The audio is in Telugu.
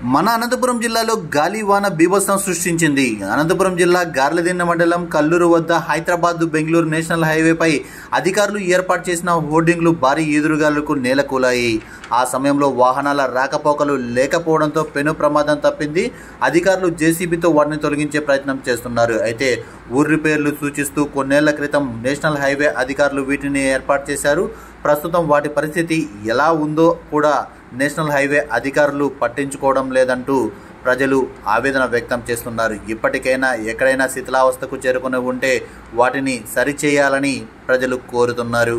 మన అనంతపురం జిల్లాలో గాలివాన బీభత్సం సృష్టించింది. అనంతపురం జిల్లా గార్లదిన్నె మండలం కల్లూరు వద్ద హైదరాబాద్ బెంగళూరు నేషనల్ హైవేపై అధికారులు ఏర్పాటు చేసిన హోర్డింగ్లు భారీ ఈదురుగాలులకు నేలకూలాయి. ఆ సమయంలో వాహనాల రాకపోకలు లేకపోవడంతో పెను ప్రమాదం తప్పింది. అధికారులు జేసీబీతో వాటిని తొలగించే ప్రయత్నం చేస్తున్నారు. అయితే ఊరి పేర్లు సూచిస్తూ కొన్నేళ్ల క్రితం నేషనల్ హైవే అధికారులు వీటిని ఏర్పాటు చేశారు. ప్రస్తుతం వాటి పరిస్థితి ఎలా ఉందో కూడా నేషనల్ హైవే అధికారులు పట్టించుకోవడం లేదంటూ ప్రజలు ఆవేదన వ్యక్తం చేస్తున్నారు. ఇప్పటికైనా ఎక్కడైనా శిథిలావస్థకు చేరుకుని ఉంటే వాటిని సరిచేయాలని ప్రజలు కోరుతున్నారు.